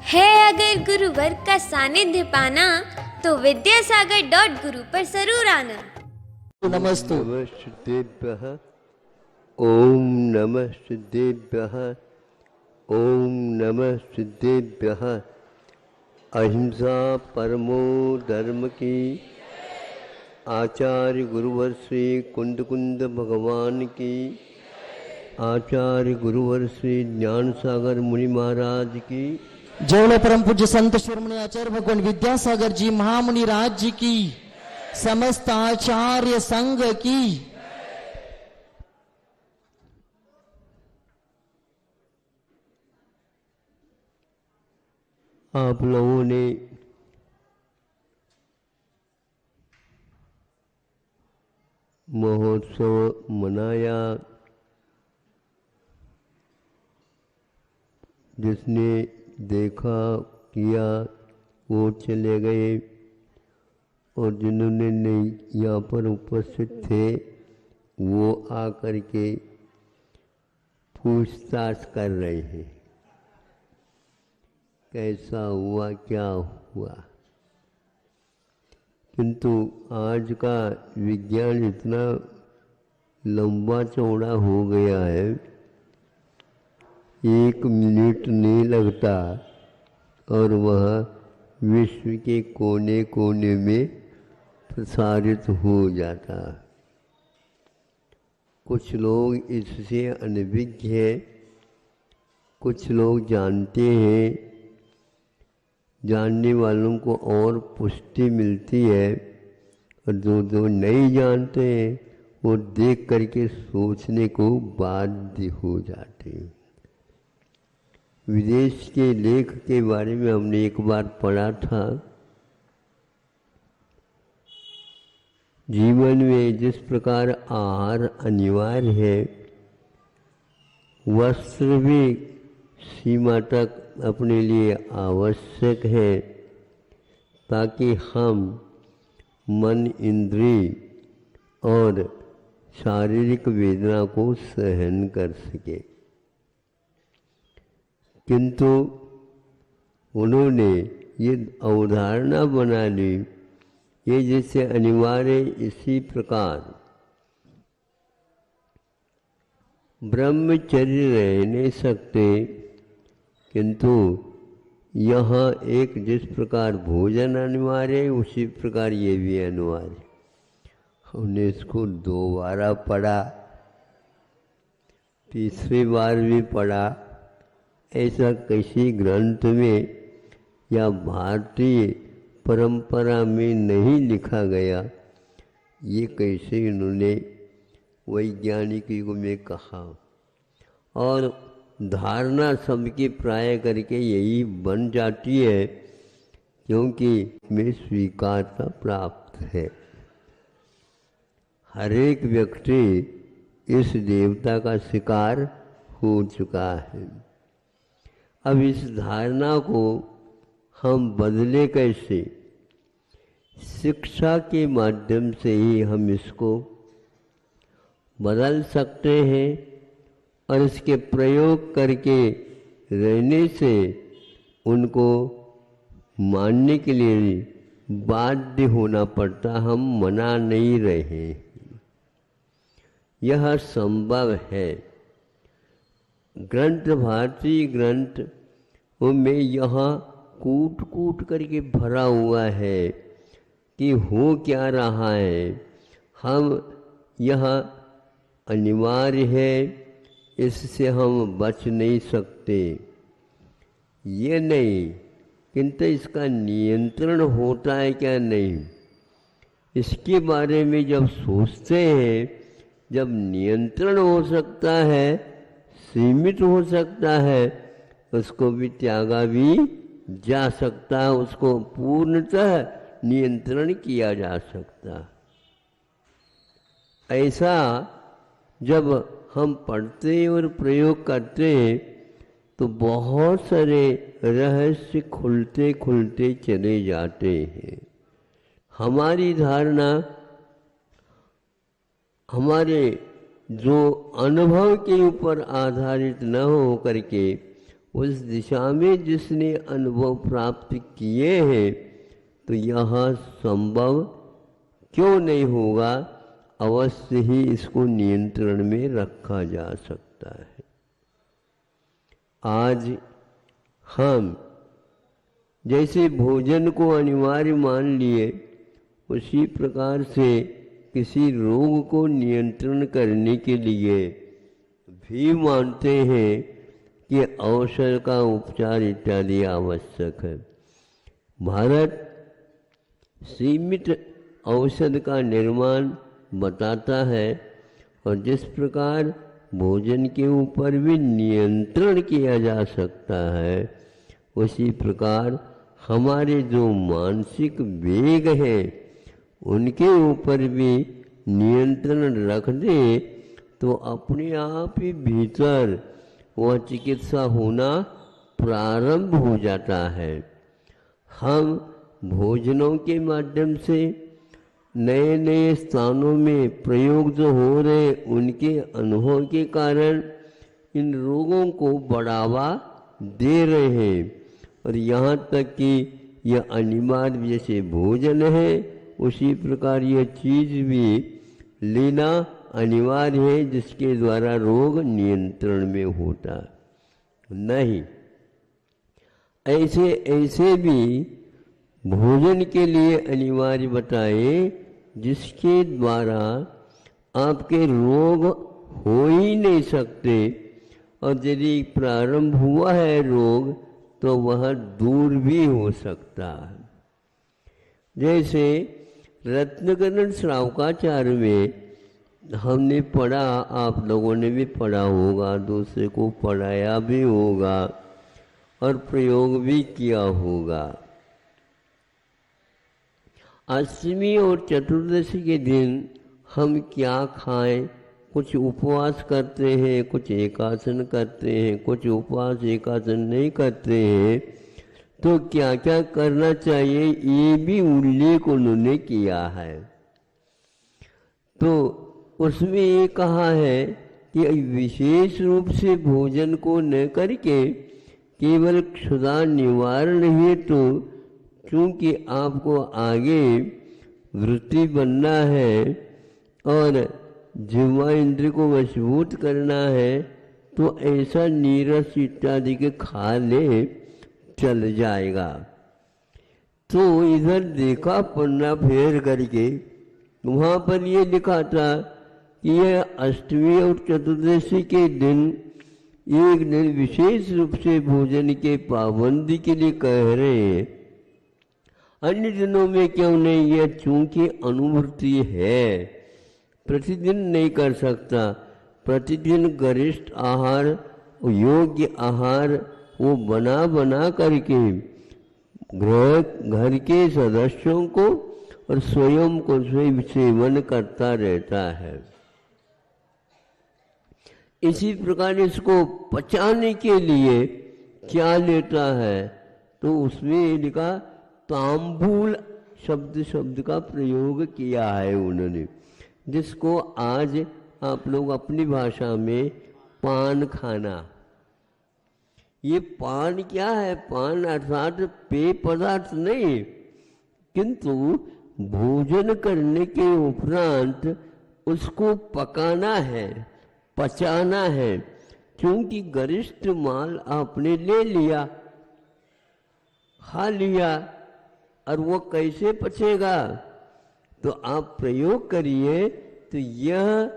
है अगर गुरुवर का सानिध्य पाना तो विद्यासागर.गुरु पर जरूर आना। नमस्तु। नमस्तेभ्यः। ओम नमस्तेभ्यः। ओम नमस्तेभ्यः। अहिंसा परमो धर्म की। आचार्य गुरुवर श्री कुंद कुंद भगवान की। आचार्य गुरुवर श्री ज्ञान सागर मुनि महाराज की। जय परम पूज्य संत शिरोमणि आचार्य भगवान विद्यासागर जी महामुनि राज जी की। समस्त आचार्य संघ की। आप लोगों ने महोत्सव मनाया। जिसने देखा किया वो चले गए, और जिन्होंने नहीं यहाँ पर उपस्थित थे वो आकर के पूछताछ कर रहे हैं कैसा हुआ क्या हुआ। किंतु आज का विज्ञान इतना लंबा चौड़ा हो गया है, 1 मिनट नहीं लगता और वह विश्व के कोने कोने में प्रसारित हो जाता। कुछ लोग इससे अनभिज्ञ हैं, कुछ लोग जानते हैं। जानने वालों को और पुष्टि मिलती है, और जो नहीं जानते हैं वो देख करके सोचने को बाध्य हो जाते हैं। विदेश के लेख के बारे में हमने एक बार पढ़ा था। जीवन में जिस प्रकार आहार अनिवार्य है, वस्त्र भी सीमा तक अपने लिए आवश्यक है, ताकि हम मन, इंद्रिय और शारीरिक वेदना को सहन कर सके। किंतु उन्होंने ये अवधारणा बना ली, ये जैसे अनिवार्य, इसी प्रकार ब्रह्मचर्य रह नहीं सकते। किंतु यहाँ एक जिस प्रकार भोजन अनिवार्य है, उसी प्रकार ये भी अनिवार्य। हमने इसको 2 बार पढ़ा, तीसरी बार भी पढ़ा। ऐसा किसी ग्रंथ में या भारतीय परंपरा में नहीं लिखा गया। ये कैसे इन्होंने वैज्ञानिक युग में कहा, और धारणा सबकी प्राय करके यही बन जाती है, क्योंकि में स्वीकारता प्राप्त है। हर एक व्यक्ति इस देवता का शिकार हो चुका है। अब इस धारणा को हम बदले कैसे? शिक्षा के माध्यम से ही हम इसको बदल सकते हैं, और इसके प्रयोग करके रहने से उनको मानने के लिए बाध्य होना पड़ता। हम मना नहीं रहे, यह संभव है। ग्रंथ, भारतीय ग्रंथ में यहाँ कूट कूट करके भरा हुआ है कि हो क्या रहा है। हम यहाँ अनिवार्य है, इससे हम बच नहीं सकते, ये नहीं। किंतु इसका नियंत्रण होता है क्या नहीं, इसके बारे में जब सोचते हैं, जब नियंत्रण हो सकता है, सीमित हो सकता है, उसको भी त्यागा भी जा सकता है, उसको पूर्णतः नियंत्रण किया जा सकता। ऐसा जब हम पढ़ते और प्रयोग करते हैं तो बहुत सारे रहस्य खुलते खुलते चले जाते हैं। हमारी धारणा हमारे जो अनुभव के ऊपर आधारित न हो करके उस दिशा में जिसने अनुभव प्राप्त किए हैं, तो यह संभव क्यों नहीं होगा? अवश्य ही इसको नियंत्रण में रखा जा सकता है। आज हम जैसे भोजन को अनिवार्य मान लिए, उसी प्रकार से किसी रोग को नियंत्रण करने के लिए भी मानते हैं कि औषध का उपचार इत्यादि आवश्यक है। भारत सीमित औषध का निर्माण बताता है, और जिस प्रकार भोजन के ऊपर भी नियंत्रण किया जा सकता है, उसी प्रकार हमारे जो मानसिक वेग हैं उनके ऊपर भी नियंत्रण रख दे, तो अपने आप ही भीतर वह चिकित्सा होना प्रारंभ हो जाता है। हम भोजनों के माध्यम से नए नए स्थानों में प्रयोग जो हो रहे, उनके अनुभव के कारण इन रोगों को बढ़ावा दे रहे हैं। और यहाँ तक कि यह अनिवार्य जैसे भोजन है, उसी प्रकार यह चीज़ भी लेना अनिवार्य है, जिसके द्वारा रोग नियंत्रण में होता नहीं। ऐसे ऐसे भी भोजन के लिए अनिवार्य बताए, जिसके द्वारा आपके रोग हो ही नहीं सकते, और यदि प्रारंभ हुआ है रोग तो वह दूर भी हो सकता है। जैसे रत्नकरण श्रावकाचार्य में हमने पढ़ा, आप लोगों ने भी पढ़ा होगा, दूसरे को पढ़ाया भी होगा और प्रयोग भी किया होगा। अष्टमी और चतुर्दशी के दिन हम क्या खाएं? कुछ उपवास करते हैं, कुछ एकासन करते हैं, कुछ उपवास एकासन नहीं करते हैं, तो क्या क्या करना चाहिए ये भी उल्लेख उन्होंने किया है। तो उसमें ये कहा है कि विशेष रूप से भोजन को न करके केवल क्षुधा निवारण हेतु, क्योंकि आपको आगे वृत्ति बनना है और जिह्वा इंद्र को मजबूत करना है, तो ऐसा नीरस इत्यादि के खा ले, चल जाएगा। तो इधर देखा पन्ना फेर करके, वहाँ पर ये लिखा था कि यह अष्टमी और चतुर्दशी के दिन एक दिन विशेष रूप से भोजन के पाबंदी के लिए कह रहे हैं। अन्य दिनों में क्यों नहीं? यह चूंकि अनुवृत्ति है, प्रतिदिन नहीं कर सकता। प्रतिदिन गरिष्ठ आहार, योग्य आहार वो बना बना करके घर के सदस्यों को और स्वयं को सेवन करता रहता है। इसी प्रकार इसको पचाने के लिए क्या लेता है? तो उसमें लिखा तांबूल शब्द का प्रयोग किया है उन्होंने, जिसको आज आप लोग अपनी भाषा में पान खाना। ये पान क्या है? पान अर्थात पेय पदार्थ नहीं, किंतु भोजन करने के उपरांत उसको पकाना है, पचाना है, क्योंकि गरिष्ठ माल आपने ले लिया, खा लिया, और वो कैसे पचेगा? तो आप प्रयोग करिए। तो यह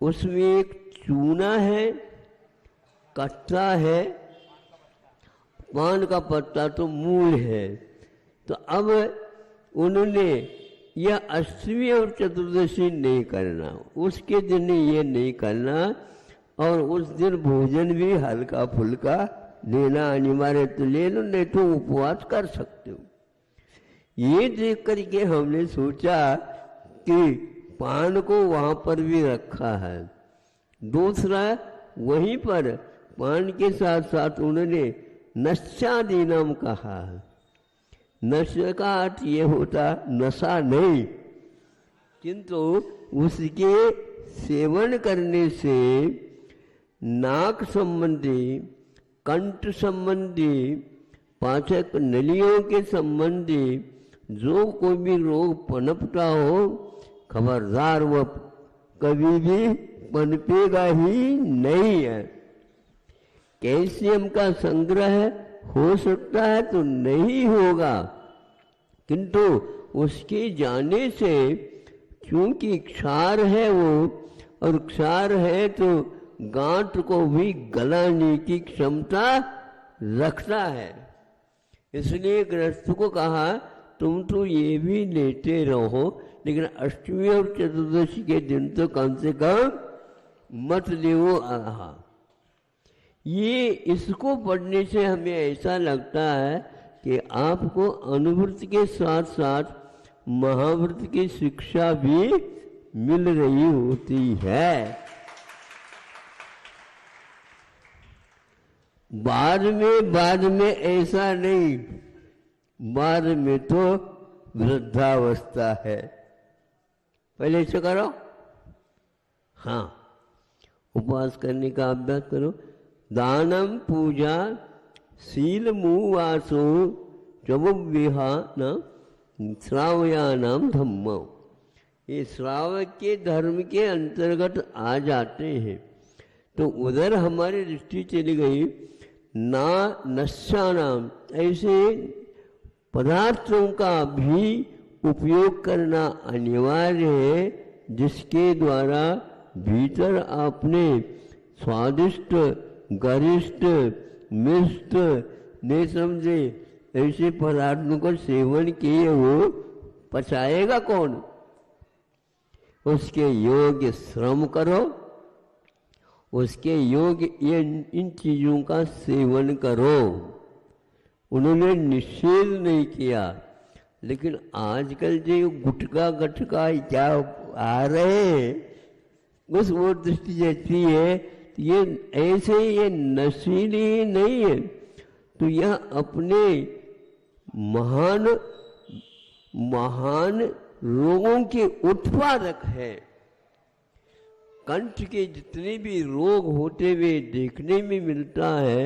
उसमें एक चूना है, कट्टा है, पान का पत्ता तो मूल है। तो अब उन्होंने यह अष्टमी और चतुर्दशी नहीं करना, उसके दिन ये नहीं करना, और उस दिन भोजन भी हल्का फुल्का लेना अनिवार्य, तो ले लो, नहीं तो उपवास कर सकते हो। ये देख करके हमने सोचा कि पान को वहाँ पर भी रखा है। दूसरा, वहीं पर पान के साथ साथ उन्होंने नशादीनम कहा है। नशा का अर्थ ये होता नशा नहीं, किंतु उसके सेवन करने से नाक संबंधी कंठ संबंधी, पाचक नलियों के संबंधी जो कोई भी रोग पनपता हो, खबरदार वह कभी भी पनपेगा ही नहीं है। कैल्शियम का संग्रह हो सकता है तो नहीं होगा, किंतु उसके जाने से, क्योंकि क्षार है वो, और क्षार है तो गांठ को भी गलाने की क्षमता रखता है। इसलिए गृहस्थ को कहा तुम तो ये भी लेते रहो, लेकिन अष्टमी और चतुर्दशी के दिन तो कम से कम मत लेवो आहा। ये इसको पढ़ने से हमें ऐसा लगता है कि आपको अनुव्रत के साथ साथ महाव्रत की शिक्षा भी मिल रही होती है। बाद में ऐसा नहीं, बाद में तो वृद्धावस्था है। पहले ऐसा करो, हाँ, उपवास करने का अभ्यास करो। दानम पूजा शील मुवासो चवविहान श्रावयानाम धम्म, ये श्रावक के धर्म के अंतर्गत आ जाते हैं। तो उधर हमारी दृष्टि चली गई, ना नश्यानाम, ऐसे पदार्थों का भी उपयोग करना अनिवार्य है जिसके द्वारा भीतर आपने स्वादिष्ट, गरिष्ठ, मिष्ट नहीं समझे ऐसे पदार्थों का सेवन किए हो, पचाएगा कौन? उसके योग्य श्रम करो, उसके योग्य ये इन चीजों का सेवन करो। उन्होंने निषेध नहीं किया, लेकिन आजकल जो गुटका गटका क्या आ रहे हैं, बस वो दृष्टि जाती है तो ये ऐसे ये नशीली नहीं है, तो यह अपने महान महान रोगों के उत्पादक है। कंठ के जितने भी रोग होते हुए देखने में मिलता है,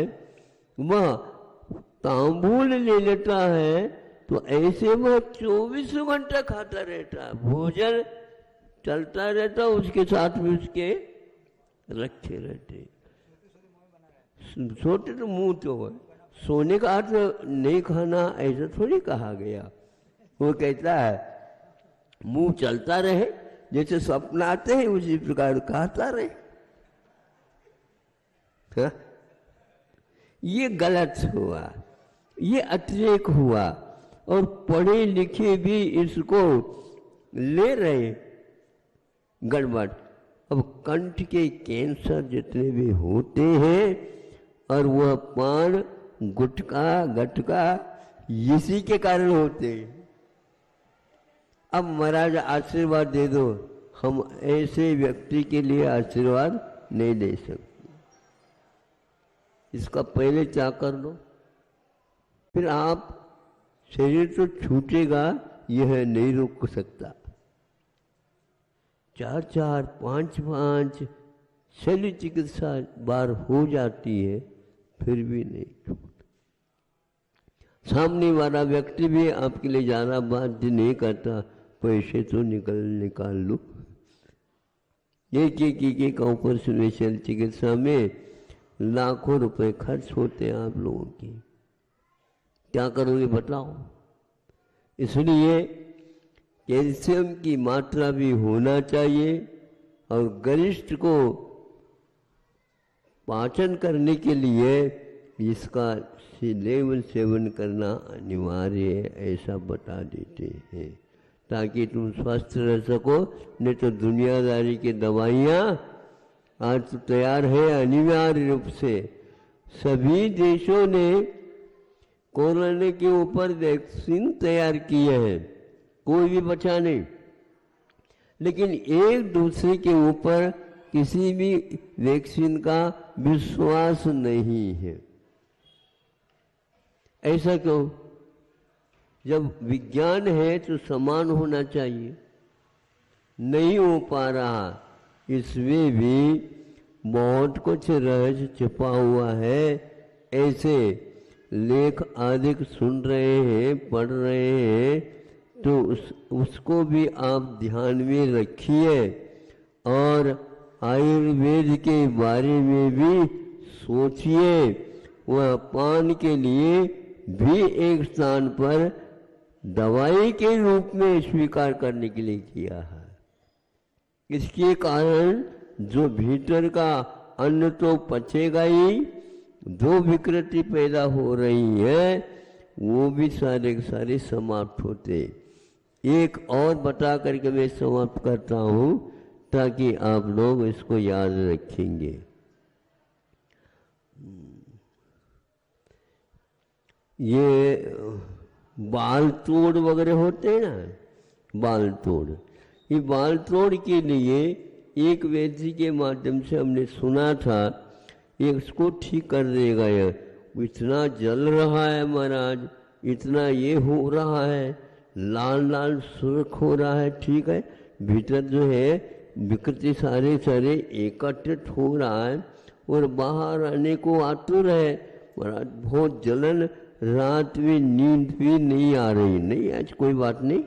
वह तांबूल ले लेता है तो ऐसे वह 24 घंटा खाता रहता है, भोजन चलता रहता, उसके साथ में उसके रखे रहते। सोते तो मुंह तो है, सोने का अर्थ नहीं खाना ऐसा थोड़ी कहा गया। वो कहता है मुंह चलता रहे, जैसे स्वप्न आते हैं उसी प्रकार खाता रहे। हाँ? ये गलत हुआ, ये अतिरेक हुआ, और पढ़े लिखे भी इसको ले रहे गड़बड़। अब कंठ के कैंसर जितने भी होते हैं, और वह पान गुटका गटका इसी के कारण होते हैं। अब महाराज आशीर्वाद दे दो, हम ऐसे व्यक्ति के लिए आशीर्वाद नहीं दे सकते। इसका पहले क्या कर लो, फिर आप शरीर तो छूटेगा, यह नहीं रुक सकता। 4-4, 5-5 शल्य चिकित्सा बार हो जाती है, फिर भी नहीं छूटता। सामने वाला व्यक्ति भी आपके लिए ज़्यादा बात नहीं करता, पैसे तो निकाल लो। एक ऑपरेशन शल्य चिकित्सा में लाखों रुपए खर्च होते हैं आप लोगों की, क्या करोगे बताओ? इसलिए कैल्शियम की मात्रा भी होना चाहिए, और गरिष्ठ को पाचन करने के लिए इसका लेवल सेवन करना अनिवार्य है, ऐसा बता देते हैं, ताकि तुम स्वस्थ रह सको। नहीं तो दुनियादारी की दवाइयाँ आज तो तैयार है अनिवार्य रूप से। सभी देशों ने कोरोना के ऊपर वैक्सीन तैयार किए हैं, कोई भी बचा नहीं, लेकिन एक दूसरे के ऊपर किसी भी वैक्सीन का विश्वास नहीं है। ऐसा क्यों? जब विज्ञान है तो समान होना चाहिए, नहीं हो पा रहा। इसमें भी बहुत कुछ रहस्य छिपा हुआ है, ऐसे लेख आदि सुन रहे हैं, पढ़ रहे हैं, तो उसको भी आप ध्यान में रखिए और आयुर्वेद के बारे में भी सोचिए। वह पान के लिए भी एक स्थान पर दवाई के रूप में स्वीकार करने के लिए किया है। इसके कारण जो भीतर का अन्न तो पचेगा ही, जो विकृति पैदा हो रही है वो भी सारे के सारे समाप्त होते। एक और बता करके मैं समाप्त करता हूँ ताकि आप लोग इसको याद रखेंगे। ये बाल तोड़ वगैरह होते हैं ना, बाल तोड़, ये बाल तोड़ के लिए एक वैद्य के माध्यम से हमने सुना था, ये इसको ठीक कर देगा। ये इतना जल रहा है महाराज, इतना ये हो रहा है, लाल लाल सुर्ख हो रहा है, ठीक है, भीतर जो है विकृति सारे सारे एकत्रित हो रहा है और बाहर आने को आतुर है महाराज। बहुत जलन, रात में नींद भी नहीं आ रही। नहीं, आज कोई बात नहीं,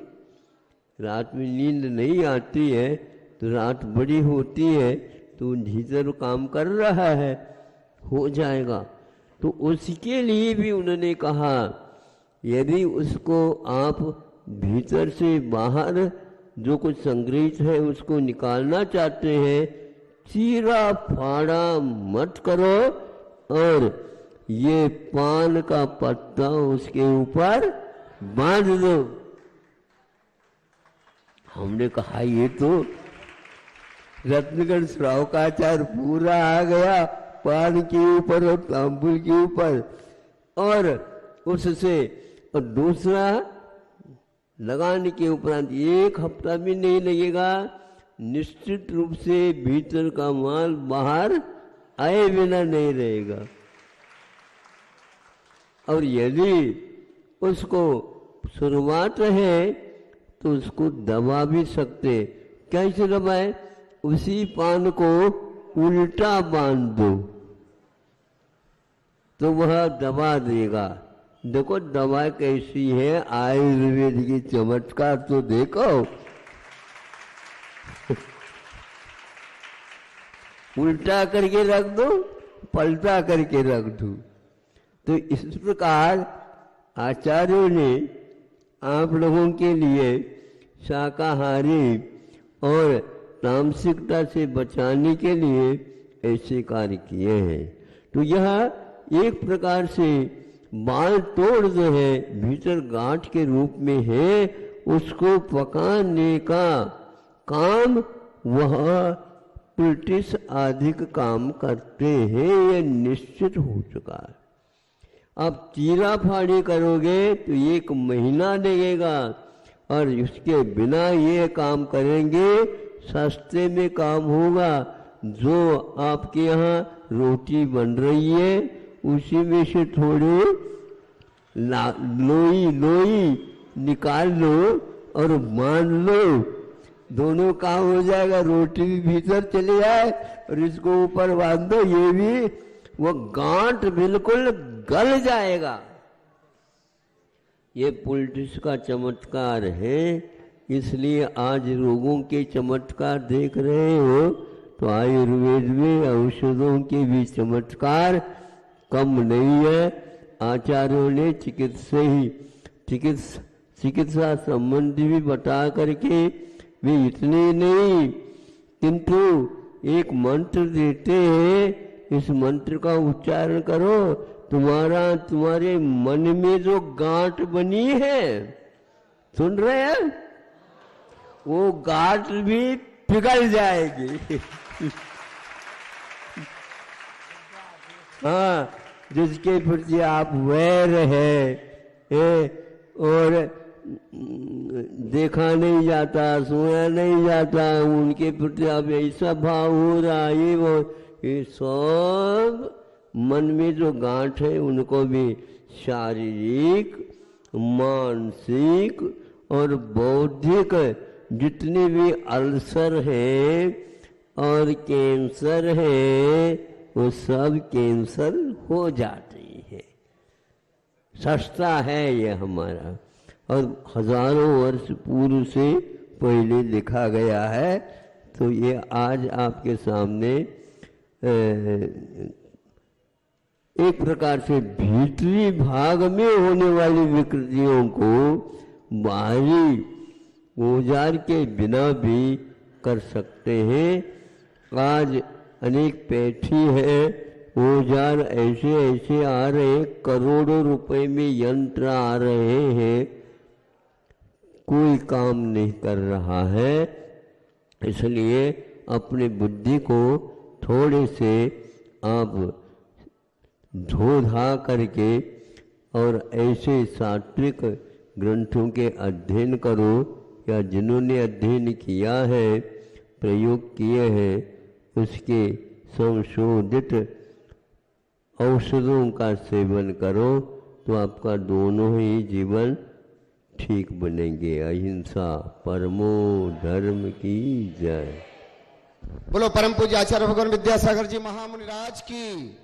रात में नींद नहीं आती है तो रात बड़ी होती है तो भीतर काम कर रहा है, हो जाएगा। तो उसके लिए भी उन्होंने कहा यदि उसको आप भीतर से बाहर जो कुछ संग्रहित है उसको निकालना चाहते हैं, चीरा फाड़ा मत करो और ये पान का पत्ता उसके ऊपर बांध दो। हमने कहा ये तो रत्नगढ़ श्रावकाचार पूरा आ गया पान के ऊपर और तांबुल के ऊपर, और उससे और दूसरा लगाने के उपरांत 1 हफ्ता भी नहीं लगेगा, निश्चित रूप से भीतर का माल बाहर आए बिना नहीं रहेगा। और यदि उसको शुरुआत है तो उसको दबा भी सकते। कैसे दबाए? उसी पान को उल्टा बांध दो तो वह दबा देगा। देखो दवा कैसी है, आयुर्वेद की चमत्कार तो देखो। उल्टा करके रख दो, पलटा करके रख दो। तो इस प्रकार आचार्यों ने आप लोगों के लिए शाकाहारी और तामसिकता से बचाने के लिए ऐसे कार्य किए हैं। तो यह एक प्रकार से बाल तोड़ जो है भीतर गांठ के रूप में है, उसको पकाने का काम वह ब्रिटिश अधिक काम करते हैं, ये निश्चित हो चुका है। अब चीरा फाड़ी करोगे तो 1 महीना लगेगा और उसके बिना ये काम करेंगे सस्ते में काम होगा। जो आपके यहाँ रोटी बन रही है उसी में से थोड़ी लोई निकाल लो और मान लो, दोनों काम हो जाएगा। रोटी भी भीतर चली जाए और इसको ऊपर बांध दो, ये भी वो गांठ बिल्कुल गल जाएगा। ये पुलिस का चमत्कार है, इसलिए आज रोगों के चमत्कार देख रहे हो तो आयुर्वेद में औषधों के भी चमत्कार कम नहीं है। आचार्यों ने चिकित्सा संबंधी भी बता करके वे इतने नहीं किंतु एक मंत्र देते हैं, इस मंत्र का उच्चारण करो, तुम्हारे मन में जो गांठ बनी है, सुन रहे हैं, वो गांठ भी पिघल जाएगी। हाँ, जिसके प्रति आप वैर है और देखा नहीं जाता, सुना नहीं जाता, उनके प्रति अब ऐसा भाव हो रहा है, ये सब मन में जो गांठ है उनको भी शारीरिक, मानसिक और बौद्धिक जितने भी अल्सर हैं और कैंसर हैं वो सब कैंसर हो जाते हैं। सस्ता है ये हमारा, और हजारों वर्ष पूर्व से पहले लिखा गया है। तो ये आज आपके सामने एक प्रकार से भीतरी भाग में होने वाली विकृतियों को बाहरी औजार के बिना भी कर सकते हैं। आज अनेक पैठी है, औजार ऐसे ऐसे आ रहे हैं, करोड़ों रुपए में यंत्र आ रहे हैं, कोई काम नहीं कर रहा है। इसलिए अपनी बुद्धि को थोड़े से आप धो धा करके और ऐसे सात्विक ग्रंथों के अध्ययन करो, या जिन्होंने अध्ययन किया है, प्रयोग किए हैं, उसके संशोधित औषधों का सेवन करो, तो आपका दोनों ही जीवन ठीक बनेंगे। अहिंसा परमो धर्म की जय। बोलो परम पूज्य आचार्य भगवान विद्यासागर जी महामुनि राज की।